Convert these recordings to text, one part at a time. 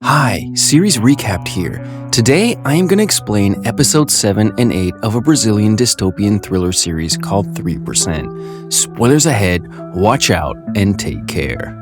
Hi, series recapped here. Today, I am going to explain episodes 7 and 8 of a Brazilian dystopian thriller series called 3%. Spoilers ahead, watch out, and take care.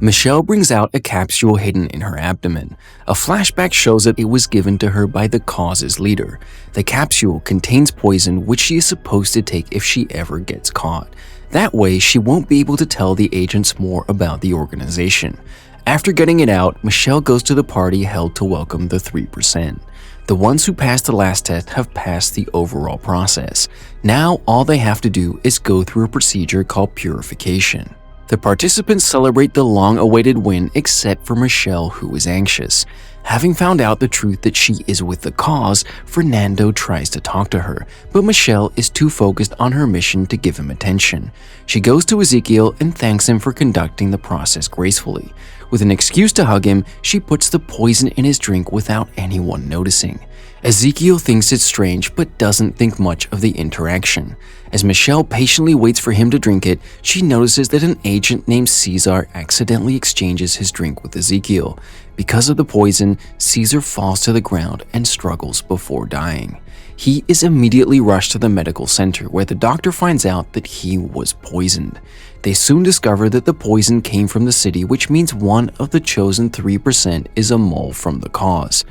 Michelle brings out a capsule hidden in her abdomen. A flashback shows that it was given to her by the cause's leader. The capsule contains poison which she is supposed to take if she ever gets caught. That way, she won't be able to tell the agents more about the organization. After getting it out, Michelle goes to the party held to welcome the 3%. The ones who passed the last test have passed the overall process. Now, all they have to do is go through a procedure called purification. The participants celebrate the long-awaited win except for Michelle, who is anxious. Having found out the truth that she is with the cause, Fernando tries to talk to her, but Michelle is too focused on her mission to give him attention. She goes to Ezekiel and thanks him for conducting the process gracefully. With an excuse to hug him, she puts the poison in his drink without anyone noticing. Ezekiel thinks it's strange but doesn't think much of the interaction. As Michelle patiently waits for him to drink it, she notices that an agent named Caesar accidentally exchanges his drink with Ezekiel. Because of the poison, Caesar falls to the ground and struggles before dying. He is immediately rushed to the medical center where the doctor finds out that he was poisoned. They soon discover that the poison came from the city, which means one of the chosen 3% is a mole from the cause.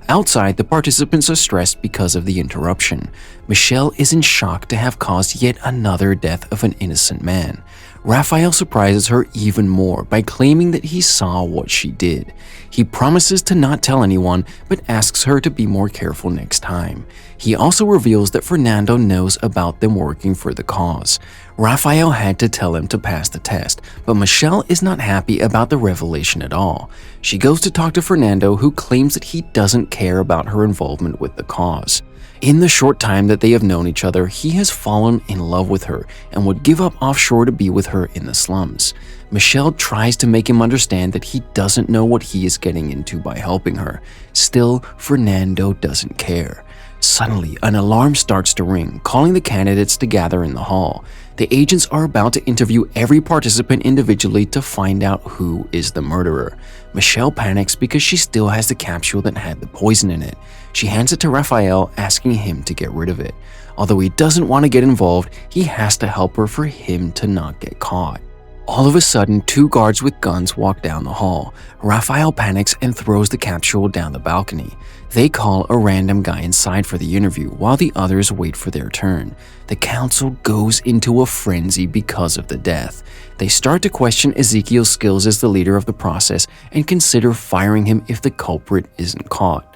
Outside, the participants are stressed because of the interruption. Michelle is in shock to have caused yet another death of an innocent man. Raphael surprises her even more by claiming that he saw what she did. He promises to not tell anyone, but asks her to be more careful next time. He also reveals that Fernando knows about them working for the cause. Raphael had to tell him to pass the test, but Michelle is not happy about the revelation at all. She goes to talk to Fernando, who claims that he doesn't care about her involvement with the cause. In the short time that they have known each other, he has fallen in love with her and would give up offshore to be with her in the slums. Michelle tries to make him understand that he doesn't know what he is getting into by helping her. Still, Fernando doesn't care. Suddenly, an alarm starts to ring, calling the candidates to gather in the hall. The agents are about to interview every participant individually to find out who is the murderer. Michelle panics because she still has the capsule that had the poison in it. She hands it to Raphael, asking him to get rid of it. Although he doesn't want to get involved, he has to help her for him to not get caught. All of a sudden, two guards with guns walk down the hall. Raphael panics and throws the capsule down the balcony. They call a random guy inside for the interview while the others wait for their turn. The council goes into a frenzy because of the death. They start to question Ezekiel's skills as the leader of the process and consider firing him if the culprit isn't caught.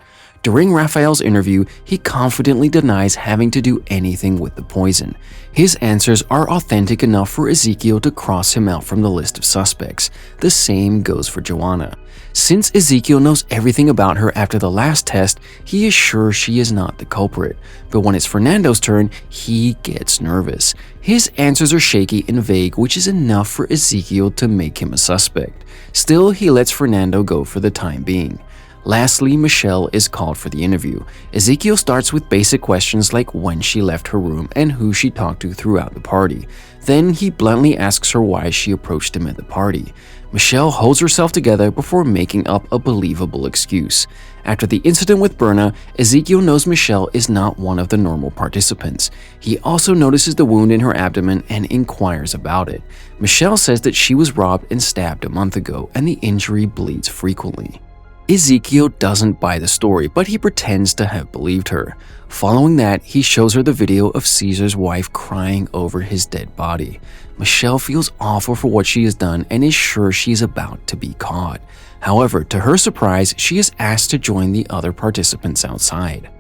During Raphael's interview, he confidently denies having to do anything with the poison. His answers are authentic enough for Ezekiel to cross him out from the list of suspects. The same goes for Joanna. Since Ezekiel knows everything about her after the last test, he is sure she is not the culprit. But when it's Fernando's turn, he gets nervous. His answers are shaky and vague, which is enough for Ezekiel to make him a suspect. Still, he lets Fernando go for the time being. Lastly, Michelle is called for the interview. Ezekiel starts with basic questions like when she left her room and who she talked to throughout the party. Then he bluntly asks her why she approached him at the party. Michelle holds herself together before making up a believable excuse. After the incident with Berna, Ezekiel knows Michelle is not one of the normal participants. He also notices the wound in her abdomen and inquires about it. Michelle says that she was robbed and stabbed a month ago and the injury bleeds frequently. Ezekiel doesn't buy the story, but he pretends to have believed her. Following that, he shows her the video of Caesar's wife crying over his dead body. Michelle feels awful for what she has done and is sure she is about to be caught. However, to her surprise, she is asked to join the other participants outside.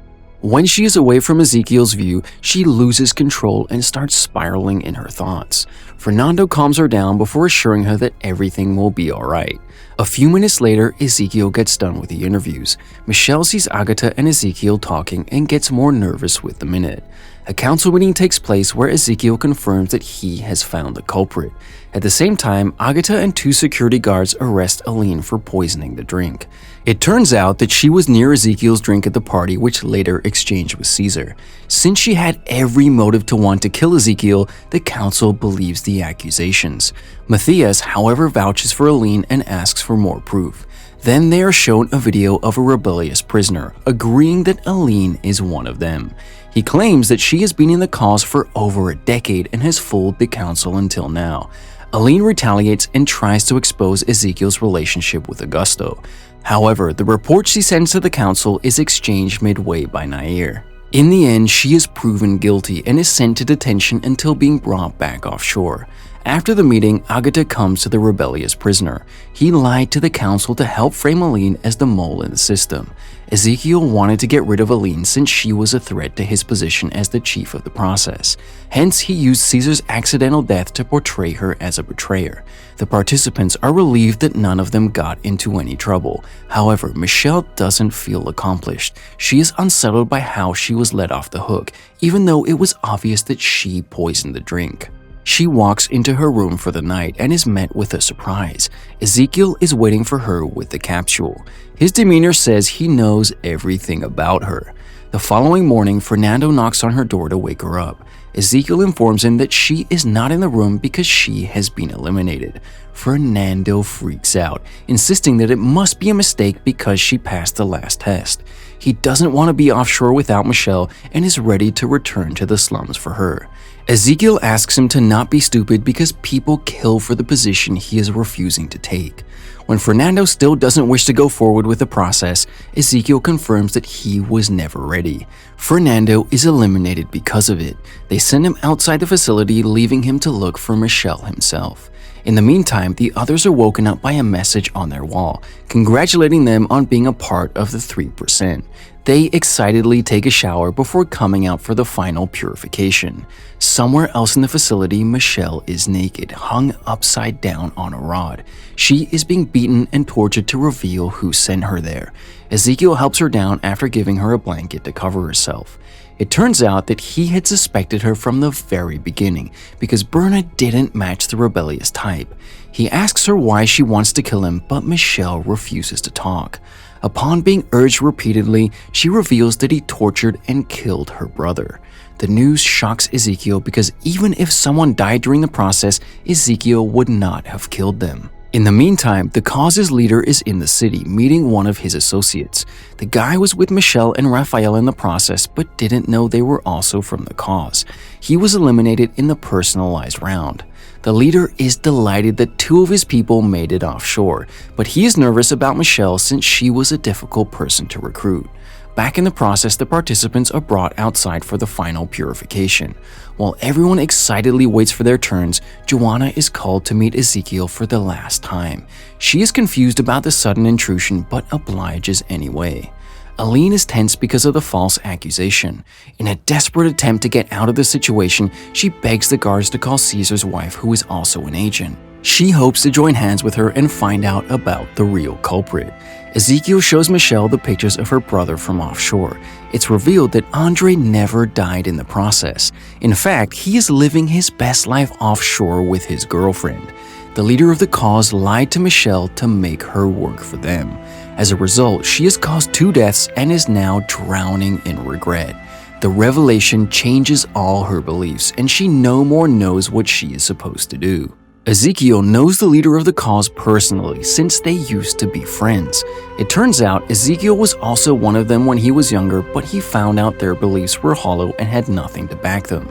When she is away from Ezekiel's view, she loses control and starts spiraling in her thoughts. Fernando calms her down before assuring her that everything will be alright. A few minutes later, Ezekiel gets done with the interviews. Michelle sees Agatha and Ezekiel talking and gets more nervous with the minute. A council meeting takes place where Ezekiel confirms that he has found the culprit. At the same time, Agatha and 2 security guards arrest Aline for poisoning the drink. It turns out that she was near Ezekiel's drink at the party, which later exchanged with Caesar. Since she had every motive to want to kill Ezekiel, the council believes the accusations. Matthias, however, vouches for Aline and asks for more proof. Then they are shown a video of a rebellious prisoner, agreeing that Aline is one of them. He claims that she has been in the cause for over a decade and has fooled the council until now. Aline retaliates and tries to expose Ezekiel's relationship with Augusto. However, the report she sends to the council is exchanged midway by Nair. In the end, she is proven guilty and is sent to detention until being brought back offshore. After the meeting, Agatha comes to the rebellious prisoner. He lied to the council to help frame Aline as the mole in the system. Ezekiel wanted to get rid of Aline since she was a threat to his position as the chief of the process. Hence, he used Caesar's accidental death to portray her as a betrayer. The participants are relieved that none of them got into any trouble. However, Michelle doesn't feel accomplished. She is unsettled by how she was let off the hook, even though it was obvious that she poisoned the drink. She walks into her room for the night and is met with a surprise. Ezekiel is waiting for her with the capsule. His demeanor says he knows everything about her. The following morning, Fernando knocks on her door to wake her up. Ezekiel informs him that she is not in the room because she has been eliminated. Fernando freaks out, insisting that it must be a mistake because she passed the last test. He doesn't want to be offshore without Michelle and is ready to return to the slums for her. Ezekiel asks him to not be stupid because people kill for the position he is refusing to take. When Fernando still doesn't wish to go forward with the process, Ezekiel confirms that he was never ready. Fernando is eliminated because of it. They send him outside the facility, leaving him to look for Michelle himself. In the meantime, the others are woken up by a message on their wall, congratulating them on being a part of the 3%. They excitedly take a shower before coming out for the final purification. Somewhere else in the facility, Michelle is naked, hung upside down on a rod. She is being beaten and tortured to reveal who sent her there. Ezekiel helps her down after giving her a blanket to cover herself. It turns out that he had suspected her from the very beginning because Berna didn't match the rebellious type. He asks her why she wants to kill him, but Michelle refuses to talk. Upon being urged repeatedly, she reveals that he tortured and killed her brother. The news shocks Ezekiel because even if someone died during the process, Ezekiel would not have killed them. In the meantime, the cause's leader is in the city, meeting one of his associates. The guy was with Michelle and Raphael in the process, but didn't know they were also from the cause. He was eliminated in the personalized round. The leader is delighted that 2 of his people made it offshore, but he is nervous about Michelle since she was a difficult person to recruit. Back in the process, the participants are brought outside for the final purification. While everyone excitedly waits for their turns, Joanna is called to meet Ezekiel for the last time. She is confused about the sudden intrusion but obliges anyway. Aline is tense because of the false accusation. In a desperate attempt to get out of the situation, she begs the guards to call Caesar's wife, who is also an agent. She hopes to join hands with her and find out about the real culprit. Ezekiel shows Michelle the pictures of her brother from offshore. It's revealed that Andre never died in the process. In fact, he is living his best life offshore with his girlfriend. The leader of the cause lied to Michelle to make her work for them. As a result, she has caused 2 deaths and is now drowning in regret. The revelation changes all her beliefs, and she no more knows what she is supposed to do. Ezekiel knows the leader of the cause personally since they used to be friends. It turns out Ezekiel was also one of them when he was younger, but he found out their beliefs were hollow and had nothing to back them.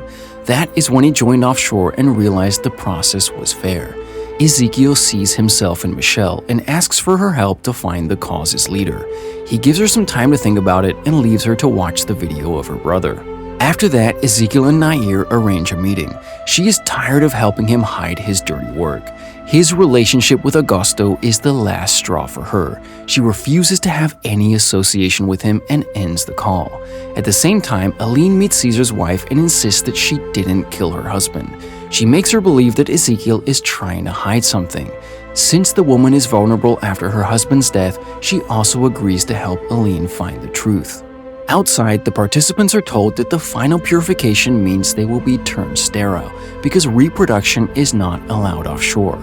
That is when he joined offshore and realized the process was fair. Ezekiel sees himself in Michelle and asks for her help to find the cause's leader. He gives her some time to think about it and leaves her to watch the video of her brother. After that, Ezekiel and Nair arrange a meeting. She is tired of helping him hide his dirty work. His relationship with Augusto is the last straw for her. She refuses to have any association with him and ends the call. At the same time, Aline meets Caesar's wife and insists that she didn't kill her husband. She makes her believe that Ezekiel is trying to hide something. Since the woman is vulnerable after her husband's death, she also agrees to help Aline find the truth. Outside, the participants are told that the final purification means they will be turned sterile because reproduction is not allowed offshore.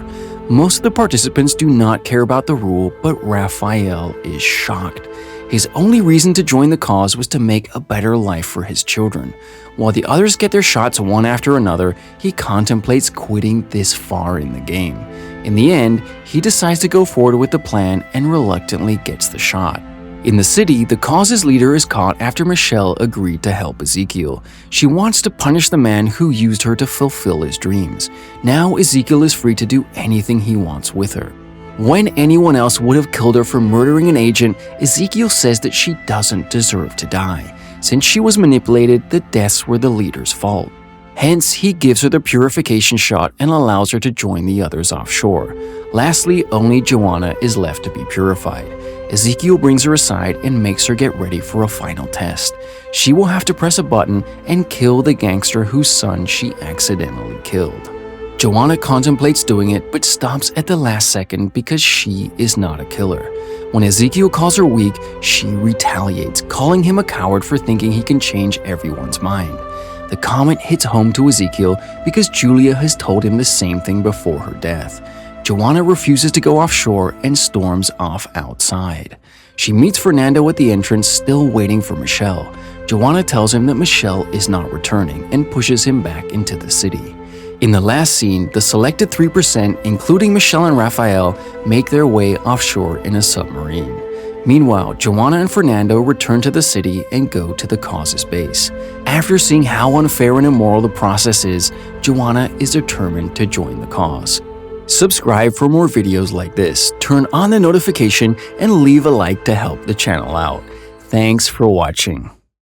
Most of the participants do not care about the rule, but Raphael is shocked. His only reason to join the cause was to make a better life for his children. While the others get their shots one after another, he contemplates quitting this far in the game. In the end, he decides to go forward with the plan and reluctantly gets the shot. In the city, the cause's leader is caught after Michelle agreed to help Ezekiel. She wants to punish the man who used her to fulfill his dreams. Now Ezekiel is free to do anything he wants with her. When anyone else would have killed her for murdering an agent, Ezekiel says that she doesn't deserve to die. Since she was manipulated, the deaths were the leader's fault. Hence, he gives her the purification shot and allows her to join the others offshore. Lastly, only Joanna is left to be purified. Ezekiel brings her aside and makes her get ready for a final test. She will have to press a button and kill the gangster whose son she accidentally killed. Joanna contemplates doing it but stops at the last second because she is not a killer. When Ezekiel calls her weak, she retaliates, calling him a coward for thinking he can change everyone's mind. The comment hits home to Ezekiel because Julia has told him the same thing before her death. Joanna refuses to go offshore and storms off outside. She meets Fernando at the entrance, still waiting for Michelle. Joanna tells him that Michelle is not returning and pushes him back into the city. In the last scene, the selected 3%, including Michelle and Raphael, make their way offshore in a submarine. Meanwhile, Joanna and Fernando return to the city and go to the cause's base. After seeing how unfair and immoral the process is, Joanna is determined to join the cause. Subscribe for more videos like this, turn on the notification, and leave a like to help the channel out. Thanks for watching.